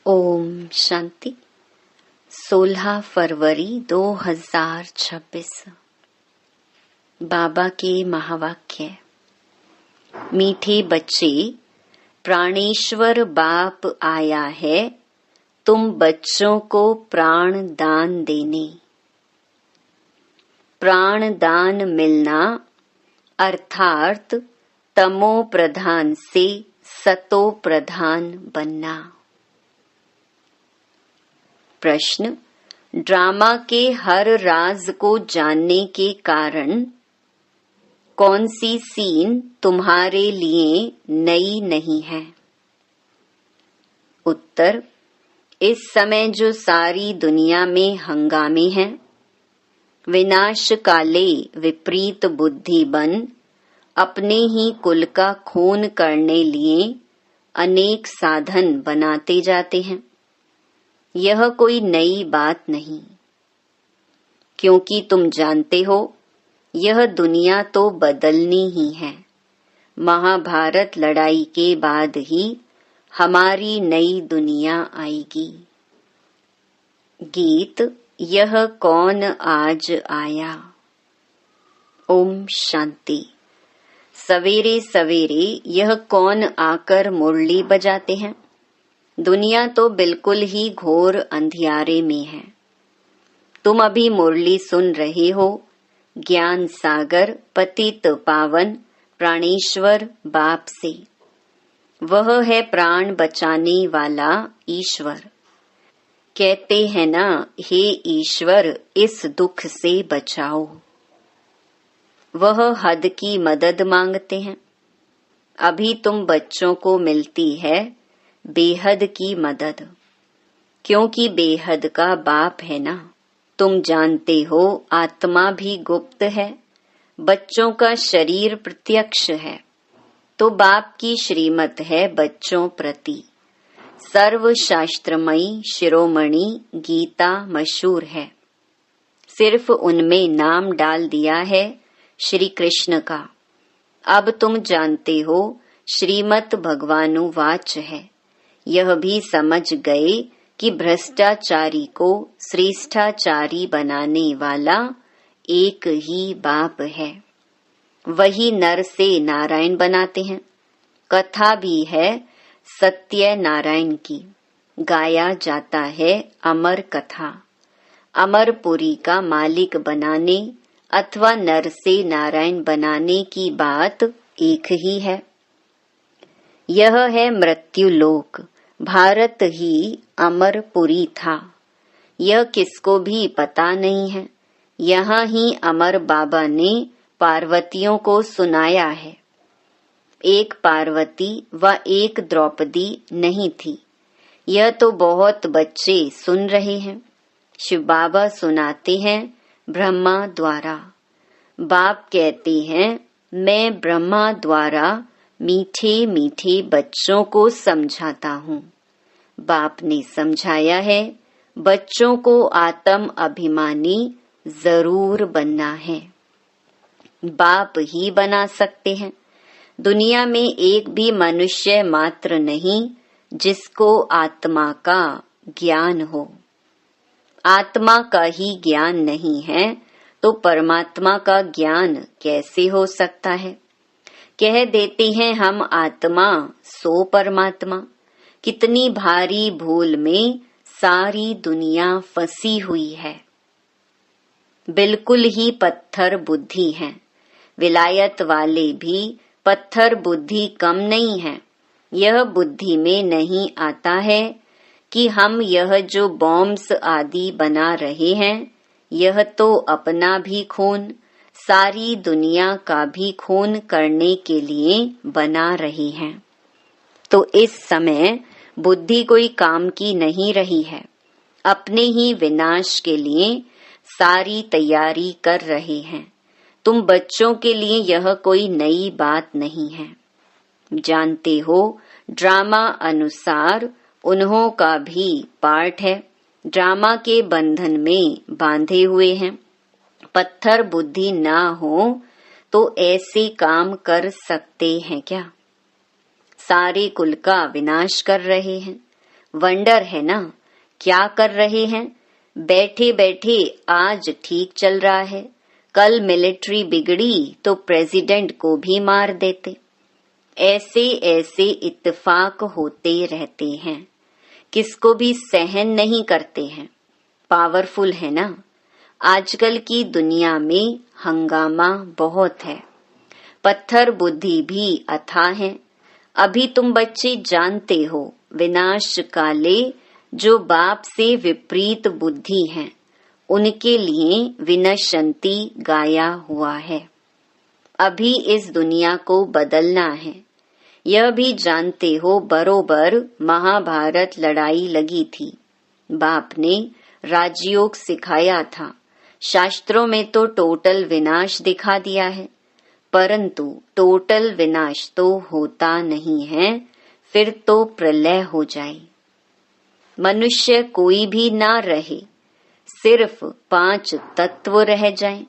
ओम शांति। 16 फरवरी 2026। बाबा के महावाक्य। मीठे बच्चे, प्राणेश्वर बाप आया है तुम बच्चों को प्राण दान देने। प्राण दान मिलना अर्थात तमो प्रधान से सतो प्रधान बनना। प्रश्न, ड्रामा के हर राज को जानने के कारण कौन सी सीन तुम्हारे लिए नई नहीं है? उत्तर, इस समय जो सारी दुनिया में हंगामे हैं, विनाश काले विपरीत बुद्धि बन अपने ही कुल का खून करने लिए अनेक साधन बनाते जाते हैं। यह कोई नई बात नहीं, क्योंकि तुम जानते हो यह दुनिया तो बदलनी ही है। महाभारत लड़ाई के बाद ही हमारी नई दुनिया आएगी। गीत, यह कौन आज आया। ओम शांति। सवेरे सवेरे यह कौन आकर मुरली बजाते हैं? दुनिया तो बिल्कुल ही घोर अंधियारे में है। तुम अभी मुरली सुन रहे हो। ज्ञान सागर पतित पावन प्राणेश्वर बाप से। वह है प्राण बचाने वाला ईश्वर। कहते हैं ना, हे ईश्वर इस दुख से बचाओ। वह हद की मदद मांगते हैं। अभी तुम बच्चों को मिलती है बेहद की मदद, क्योंकि बेहद का बाप है ना। तुम जानते हो आत्मा भी गुप्त है, बच्चों का शरीर प्रत्यक्ष है। तो बाप की श्रीमत है बच्चों प्रति। सर्व शास्त्रमयी शिरोमणि गीता मशहूर है। सिर्फ उनमें नाम डाल दिया है श्री कृष्ण का। अब तुम जानते हो श्रीमत भगवानुवाच है। यह भी समझ गए कि भ्रष्टाचारी को श्रेष्ठाचारी बनाने वाला एक ही बाप है। वही नर से नारायण बनाते हैं। कथा भी है सत्य नारायण की। गाया जाता है अमर कथा। अमरपुरी का मालिक बनाने अथवा नर से नारायण बनाने की बात एक ही है। यह है मृत्यु लोक। भारत ही अमरपुरी था। यह किसको भी पता नहीं है। यहाँ ही अमर बाबा ने पार्वतियों को सुनाया है। एक पार्वती व एक द्रौपदी नहीं थी। यह तो बहुत बच्चे सुन रहे हैं। शिव बाबा सुनाते हैं ब्रह्मा द्वारा। बाप कहते हैं, मैं ब्रह्मा द्वारा मीठे मीठे बच्चों को समझाता हूँ। बाप ने समझाया है बच्चों को आत्म अभिमानी जरूर बनना है। बाप ही बना सकते हैं। दुनिया में एक भी मनुष्य मात्र नहीं जिसको आत्मा का ज्ञान हो। आत्मा का ही ज्ञान नहीं है तो परमात्मा का ज्ञान कैसे हो सकता है? कह देते हैं हम आत्मा सो परमात्मा। कितनी भारी भूल में सारी दुनिया फंसी हुई है। बिल्कुल ही पत्थर बुद्धि है। विलायत वाले भी पत्थर बुद्धि कम नहीं है। यह बुद्धि में नहीं आता है कि हम यह जो बॉम्ब्स आदि बना रहे हैं, यह तो अपना भी खून, सारी दुनिया का भी खून करने के लिए बना रहे हैं। तो इस समय बुद्धि कोई काम की नहीं रही है। अपने ही विनाश के लिए सारी तैयारी कर रहे हैं। तुम बच्चों के लिए यह कोई नई बात नहीं है। जानते हो ड्रामा अनुसार उन्हों का भी पार्ट है। ड्रामा के बंधन में बांधे हुए हैं। पत्थर बुद्धि ना हो तो ऐसे काम कर सकते हैं क्या? सारे कुल का विनाश कर रहे हैं। वंडर है ना, क्या कर रहे हैं? बैठे बैठे आज ठीक चल रहा है, कल मिलिट्री बिगड़ी तो प्रेसिडेंट को भी मार देते। ऐसे ऐसे इत्तेफाक होते रहते हैं, किसको भी सहन नहीं करते हैं। पावरफुल है ना। आजकल की दुनिया में हंगामा बहुत है, पत्थर बुद्धि भी अथाह है। अभी तुम बच्चे जानते हो, विनाश काले जो बाप से विपरीत बुद्धि हैं, उनके लिए विनशंति गाया हुआ है। अभी इस दुनिया को बदलना है। यह भी जानते हो, बरोबर महाभारत लड़ाई लगी थी। बाप ने राजयोग सिखाया था। शास्त्रों में तो टोटल विनाश दिखा दिया है, परंतु टोटल विनाश तो होता नहीं है, फिर तो प्रलय हो जाए। मनुष्य कोई भी ना रहे, सिर्फ 5 तत्व रह जाएं,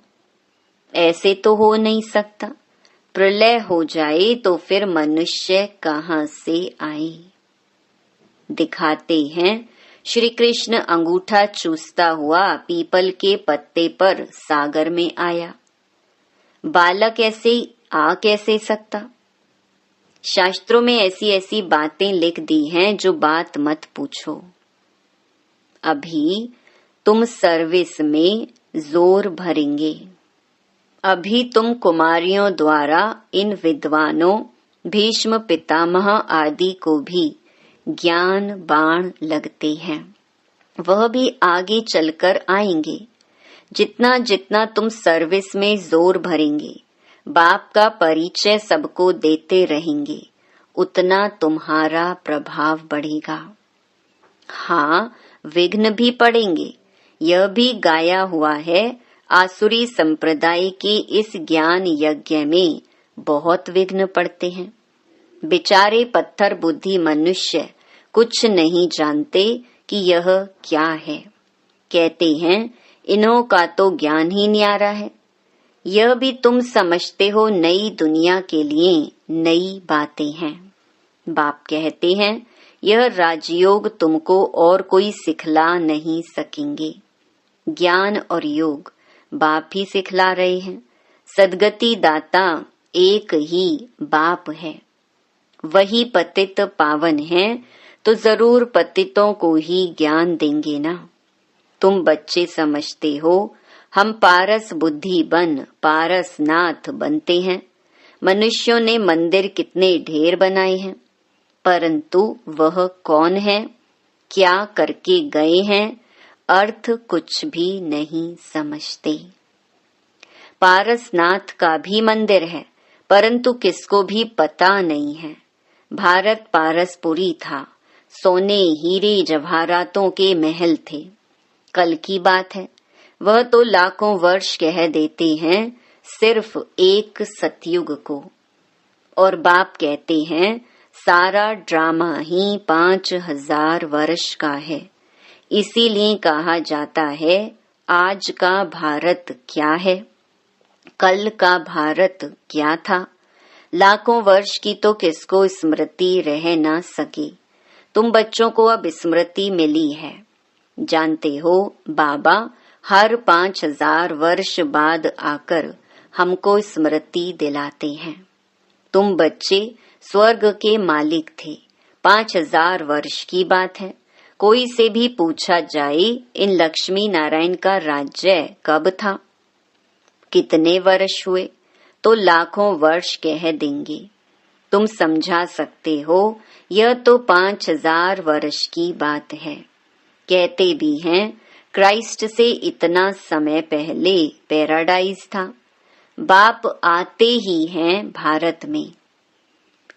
ऐसे तो हो नहीं सकता। प्रलय हो जाए तो फिर मनुष्य कहाँ से आए? दिखाते हैं श्री कृष्ण अंगूठा चूसता हुआ पीपल के पत्ते पर सागर में आया। बालक ऐसे आ कैसे सकता? शास्त्रों में ऐसी ऐसी बातें लिख दी हैं जो बात मत पूछो। अभी तुम सर्विस में जोर भरेंगे। अभी तुम कुमारियों द्वारा इन विद्वानों भीष्म पितामह आदि को भी ज्ञान बाण लगते हैं, वह भी आगे चलकर आएंगे। जितना जितना तुम सर्विस में जोर भरेंगे, बाप का परिचय सबको देते रहेंगे, उतना तुम्हारा प्रभाव बढ़ेगा। हाँ, विघ्न भी पड़ेंगे। यह भी गाया हुआ है, आसुरी संप्रदाय के इस ज्ञान यज्ञ में बहुत विघ्न पड़ते हैं। बेचारे पत्थर बुद्धि मनुष्य कुछ नहीं जानते कि यह क्या है। कहते हैं इन्हों का तो ज्ञान ही न्यारा है। यह भी तुम समझते हो नई दुनिया के लिए नई बातें हैं। बाप कहते हैं यह राजयोग तुमको और कोई सिखला नहीं सकेंगे। ज्ञान और योग बाप ही सिखला रहे हैं। सदगति दाता एक ही बाप है। वही पतित पावन है, तो जरूर पतितों को ही ज्ञान देंगे ना। तुम बच्चे समझते हो हम पारस बुद्धि बन पारस नाथ बनते हैं। मनुष्यों ने मंदिर कितने ढेर बनाए हैं, परंतु वह कौन है, क्या करके गए हैं, अर्थ कुछ भी नहीं समझते। पारसनाथ का भी मंदिर है, परंतु किसको भी पता नहीं है। भारत पारसपुरी था, सोने हीरे जवाहरातों के महल थे। कल की बात है, वह तो लाखों वर्ष कह देते हैं सिर्फ एक सतयुग को। और बाप कहते हैं सारा ड्रामा ही 5000 वर्ष का है। इसीलिए कहा जाता है आज का भारत क्या है, कल का भारत क्या था। लाखों वर्ष की तो किसको स्मृति रह ना सके। तुम बच्चों को अब स्मृति मिली है। जानते हो बाबा हर 5000 वर्ष बाद आकर हमको स्मृति दिलाते हैं। तुम बच्चे स्वर्ग के मालिक थे। 5000 वर्ष की बात है। कोई से भी पूछा जाए इन लक्ष्मी नारायण का राज्य कब था, कितने वर्ष हुए, तो लाखों वर्ष कह देंगे। तुम समझा सकते हो यह तो 5000 वर्ष की बात है। कहते भी हैं क्राइस्ट से इतना समय पहले पैराडाइज था। बाप आते ही हैं भारत में।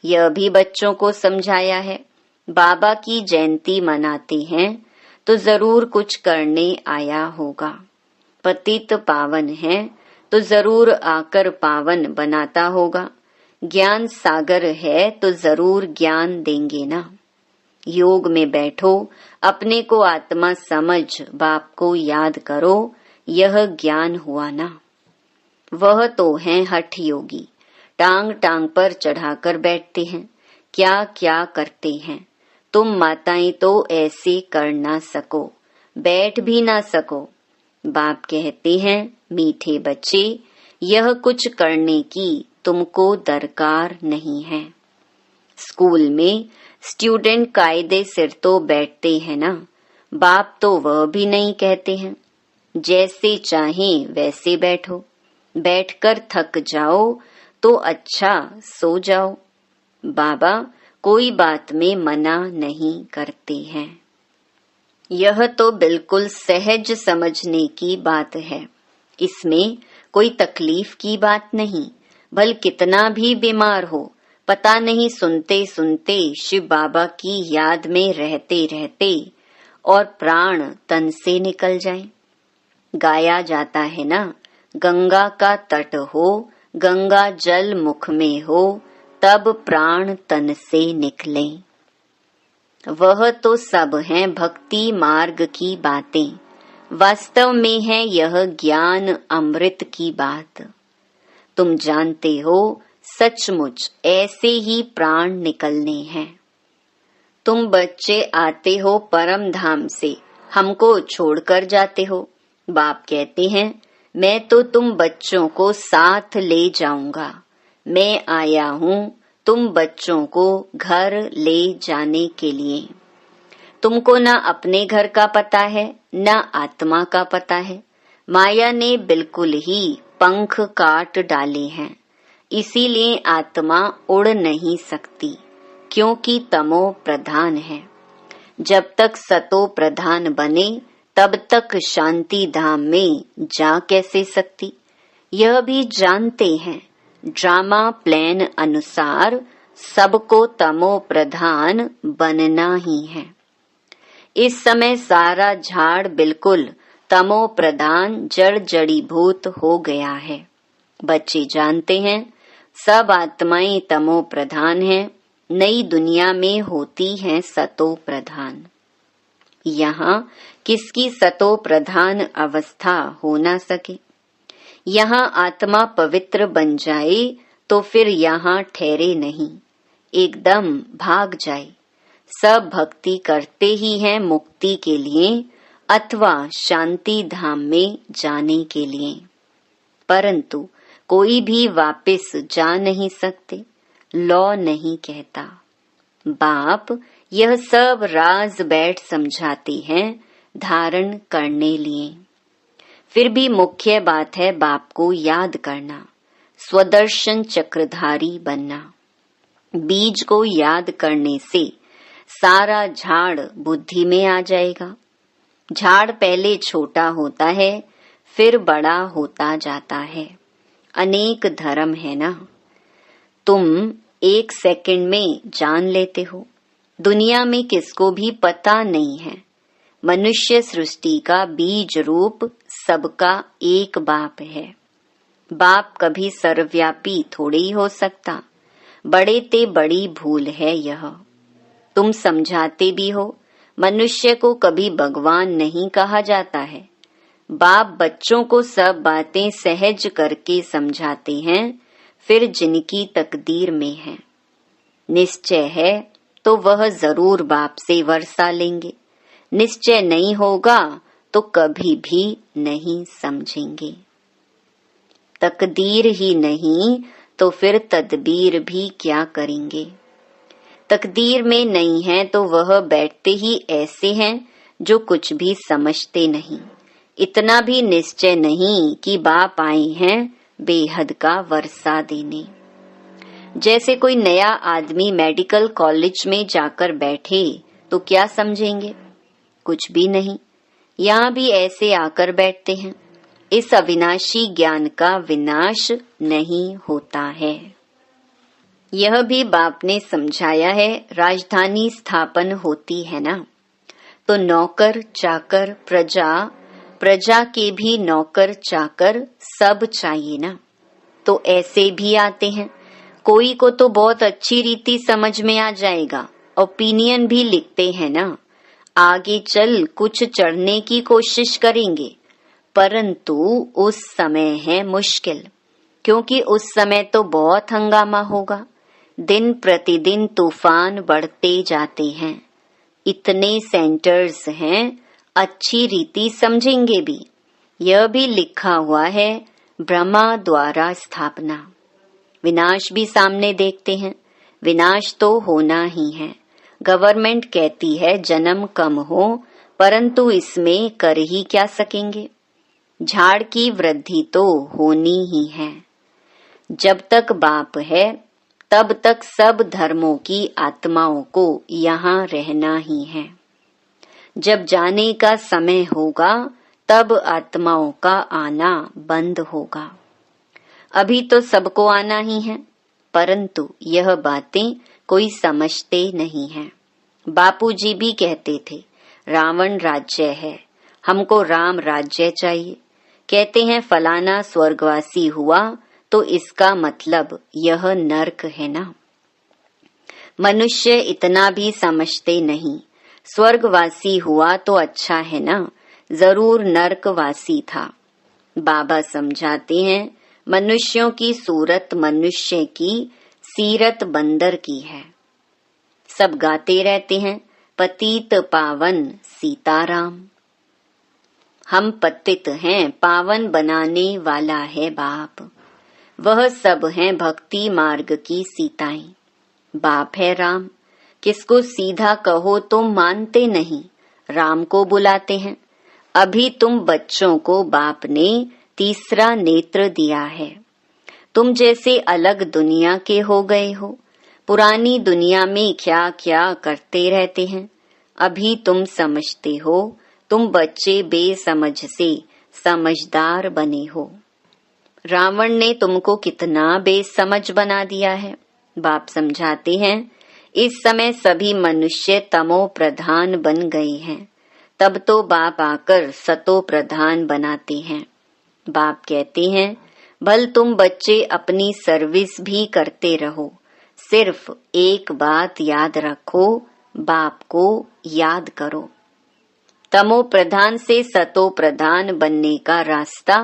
यह भी बच्चों को समझाया है। बाबा की जयंती मनाते हैं तो जरूर कुछ करने आया होगा। पतित पावन है तो जरूर आकर पावन बनाता होगा। ज्ञान सागर है तो जरूर ज्ञान देंगे ना। योग में बैठो, अपने को आत्मा समझ बाप को याद करो, यह ज्ञान हुआ ना। वह तो हैं हठ योगी, टांग टांग पर चढ़ाकर बैठते हैं, क्या क्या करते हैं। तुम माताएं तो ऐसे कर ना सको, बैठ भी ना सको। बाप कहते हैं, मीठे बच्चे, यह कुछ करने की तुमको दरकार नहीं है। स्कूल में स्टूडेंट कायदे सिर तो बैठते हैं ना, बाप तो वह भी नहीं कहते हैं। जैसे चाहें वैसे बैठो, बैठकर थक जाओ तो अच्छा सो जाओ। बाबा कोई बात में मना नहीं करते हैं। यह तो बिल्कुल सहज समझने की बात है, इसमें कोई तकलीफ की बात नहीं। भल कितना भी बीमार हो, पता नहीं सुनते सुनते शिव बाबा की याद में रहते रहते और प्राण तन से निकल जाएं। गाया जाता है ना, गंगा का तट हो, गंगा जल मुख में हो, तब प्राण तन से निकले। वह तो सब हैं भक्ति मार्ग की बातें, वास्तव में है यह ज्ञान अमृत की बात। तुम जानते हो सचमुच ऐसे ही प्राण निकलने हैं। तुम बच्चे आते हो परम धाम से, हमको छोड़कर जाते हो। बाप कहते हैं, मैं तो तुम बच्चों को साथ ले जाऊंगा। मैं आया हूँ तुम बच्चों को घर ले जाने के लिए। तुमको न अपने घर का पता है, न आत्मा का पता है। माया ने बिल्कुल ही पंख काट डाले हैं, इसीलिए आत्मा उड़ नहीं सकती, क्योंकि तमो प्रधान है। जब तक सतो प्रधान बने तब तक शांति धाम में जा कैसे सकती। यह भी जानते हैं, ड्रामा प्लान अनुसार सबको तमो प्रधान बनना ही है। इस समय सारा झाड़ बिल्कुल तमो प्रधान जड़ जड़ीभूत हो गया है। बच्चे जानते हैं सब आत्माएं तमो प्रधान हैं, नई दुनिया में होती हैं सतो प्रधान। यहाँ किसकी सतो प्रधान अवस्था हो ना सके। यहाँ आत्मा पवित्र बन जाए तो फिर यहाँ ठहरे नहीं, एकदम भाग जाए। सब भक्ति करते ही हैं मुक्ति के लिए अथवा शांति धाम में जाने के लिए, परंतु कोई भी वापस जा नहीं सकते, लौ नहीं कहता। बाप यह सब राज बैठ समझाते हैं धारण करने लिए। फिर भी मुख्य बात है बाप को याद करना, स्वदर्शन चक्रधारी बनना। बीज को याद करने से सारा झाड़ बुद्धि में आ जाएगा। झाड़ पहले छोटा होता है, फिर बड़ा होता जाता है। अनेक धर्म है ना, तुम 1 सेकंड में जान लेते हो। दुनिया में किसको भी पता नहीं है। मनुष्य सृष्टि का बीज रूप सबका एक बाप है। बाप कभी सर्वव्यापी थोड़ी ही हो सकता, बड़े ते बड़ी भूल है यह। तुम समझाते भी हो, मनुष्य को कभी भगवान नहीं कहा जाता है। बाप बच्चों को सब बातें सहज करके समझाते हैं, फिर जिनकी तकदीर में है, निश्चय है तो वह जरूर बाप से वर्षा लेंगे। निश्चय नहीं होगा तो कभी भी नहीं समझेंगे। तकदीर ही नहीं तो फिर तदबीर भी क्या करेंगे। तकदीर में नहीं है तो वह बैठते ही ऐसे हैं जो कुछ भी समझते नहीं। इतना भी निश्चय नहीं कि बाप आए हैं बेहद का वर्षा देने। जैसे कोई नया आदमी मेडिकल कॉलेज में जाकर बैठे तो क्या समझेंगे, कुछ भी नहीं। यहाँ भी ऐसे आकर बैठते हैं। इस अविनाशी ज्ञान का विनाश नहीं होता है। यह भी बाप ने समझाया है, राजधानी स्थापन होती है ना, तो नौकर चाकर प्रजा के भी नौकर चाकर सब चाहिए ना। तो ऐसे भी आते हैं। कोई को तो बहुत अच्छी रीति समझ में आ जाएगा, ओपिनियन भी लिखते हैं ना। आगे चल कुछ चढ़ने की कोशिश करेंगे, परंतु उस समय है मुश्किल, क्योंकि उस समय तो बहुत हंगामा होगा। दिन प्रतिदिन तूफान बढ़ते जाते हैं, इतने सेंटर्स हैं, अच्छी रीति समझेंगे भी। यह भी लिखा हुआ है, ब्रह्मा द्वारा स्थापना। विनाश भी सामने देखते हैं, विनाश तो होना ही है। गवर्नमेंट कहती है जन्म कम हो, परंतु इसमें कर ही क्या सकेंगे। झाड़ की वृद्धि तो होनी ही है। जब तक बाप है तब तक सब धर्मों की आत्माओं को यहाँ रहना ही है। जब जाने का समय होगा तब आत्माओं का आना बंद होगा। अभी तो सबको आना ही है, परंतु यह बातें कोई समझते नहीं है। बापूजी भी कहते थे रावण राज्य है, हमको राम राज्य चाहिए। कहते हैं फलाना स्वर्गवासी हुआ तो इसका मतलब यह नर्क है ना। मनुष्य इतना भी समझते नहीं, स्वर्गवासी हुआ तो अच्छा है ना, जरूर नर्कवासी था। बाबा समझाते हैं मनुष्यों की सूरत मनुष्य की सीरत बंदर की है। सब गाते रहते हैं पतित पावन सीताराम। हम पतित हैं, पावन बनाने वाला है बाप। वह सब हैं भक्ति मार्ग की सीताएं। बाप है राम, किसको सीधा कहो तो मानते नहीं, राम को बुलाते हैं। अभी तुम बच्चों को बाप ने तीसरा नेत्र दिया है। तुम जैसे अलग दुनिया के हो गए हो, पुरानी दुनिया में क्या क्या करते रहते हैं। अभी तुम समझते हो, तुम बच्चे बेसमझ से समझदार बने हो। रावण ने तुमको कितना बेसमझ बना दिया है। बाप समझाते हैं इस समय सभी मनुष्य तमो प्रधान बन गए हैं, तब तो बाप आकर सतो प्रधान बनाते हैं। बाप कहते हैं भल तुम बच्चे अपनी सर्विस भी करते रहो, सिर्फ एक बात याद रखो, बाप को याद करो। तमो प्रधान से सतो प्रधान बनने का रास्ता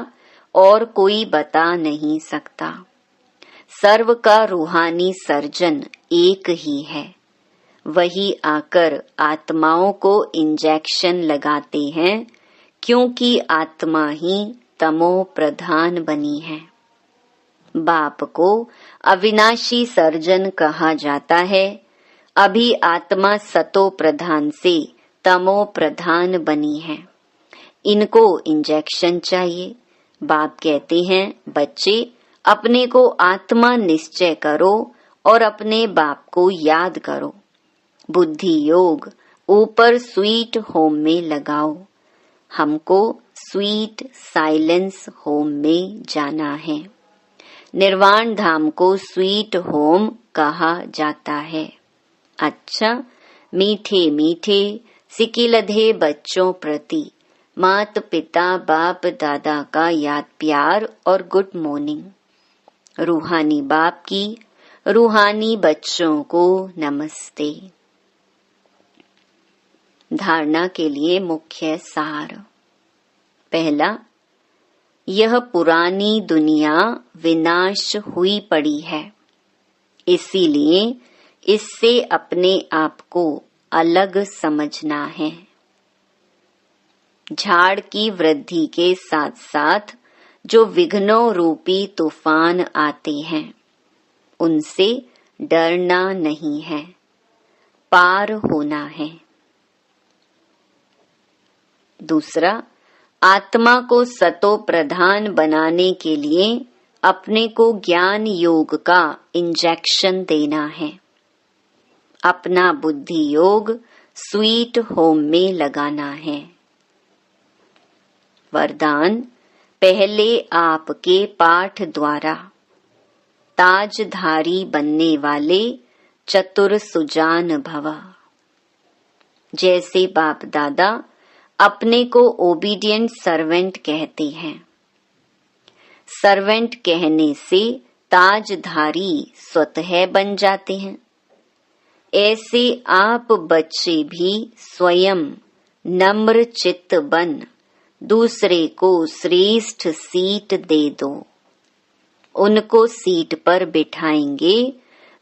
और कोई बता नहीं सकता। सर्व का रूहानी सर्जन एक ही है, वही आकर आत्माओं को इंजेक्शन लगाते हैं, क्योंकि आत्मा ही तमो प्रधान बनी है। बाप को अविनाशी सर्जन कहा जाता है। अभी आत्मा सतो प्रधान से तमो प्रधान बनी है, इनको इंजेक्शन चाहिए। बाप कहते हैं बच्चे अपने को आत्मा निश्चय करो और अपने बाप को याद करो। बुद्धि योग ऊपर स्वीट होम में लगाओ। हमको स्वीट साइलेंस होम में जाना है। निर्वाण धाम को स्वीट होम कहा जाता है। अच्छा, मीठे मीठे सिकिलधे बच्चों प्रति मात पिता बाप दादा का याद प्यार और गुड मॉर्निंग। रूहानी बाप की रूहानी बच्चों को नमस्ते। धारणा के लिए मुख्य सार। पहला, यह पुरानी दुनिया विनाश हुई पड़ी है, इसीलिए इससे अपने आप को अलग समझना है। झाड़ की वृद्धि के साथ साथ जो विघ्नों रूपी तूफान आते हैं, उनसे डरना नहीं है, पार होना है। दूसरा, आत्मा को सतो प्रधान बनाने के लिए अपने को ज्ञान योग का इंजेक्शन देना है। अपना बुद्धि योग स्वीट होम में लगाना है। वरदान, पहले आपके पाठ द्वारा ताजधारी बनने वाले चतुर सुजान भव। जैसे बाप दादा अपने को ओबीडियंट सर्वेंट कहते हैं, सर्वेंट कहने से ताजधारी स्वतः बन जाते हैं। ऐसे आप बच्चे भी स्वयं नम्र चित्त बन दूसरे को श्रेष्ठ सीट दे दो। उनको सीट पर बिठाएंगे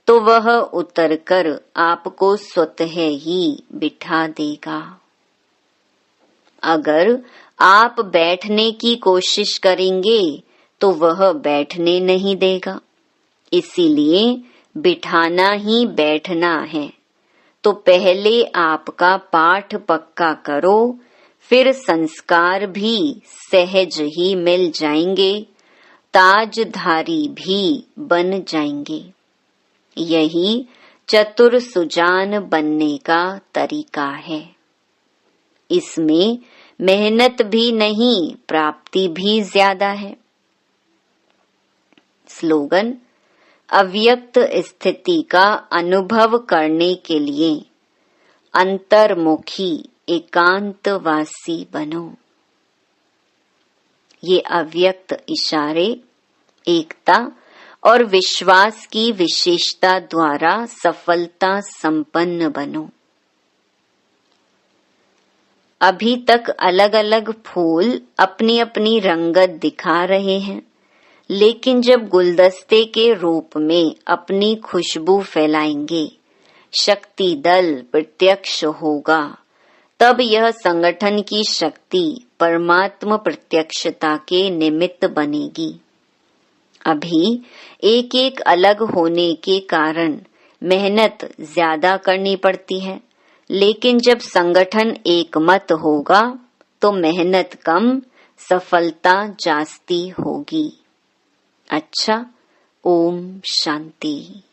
तो वह उतरकर आपको स्वतः ही बिठा देगा। अगर आप बैठने की कोशिश करेंगे तो वह बैठने नहीं देगा। इसीलिए बिठाना ही बैठना है। तो पहले आपका पाठ पक्का करो, फिर संस्कार भी सहज ही मिल जाएंगे, ताजधारी भी बन जाएंगे। यही चतुर सुजान बनने का तरीका है। इसमें मेहनत भी नहीं, प्राप्ति भी ज्यादा है। स्लोगन: अव्यक्त स्थिति का अनुभव करने के लिए अंतर्मुखी एकांतवासी बनो। ये अव्यक्त इशारे एकता और विश्वास की विशेषता द्वारा सफलता संपन्न बनो। अभी तक अलग अलग फूल अपनी अपनी रंगत दिखा रहे हैं, लेकिन जब गुलदस्ते के रूप में अपनी खुशबू फैलाएंगे, शक्ति दल प्रत्यक्ष होगा, तब यह संगठन की शक्ति परमात्म प्रत्यक्षता के निमित्त बनेगी। अभी एक एक अलग होने के कारण मेहनत ज्यादा करनी पड़ती है, लेकिन जब संगठन एक मत होगा तो मेहनत कम, सफलता जास्ती होगी। अच्छा, ओम शांति।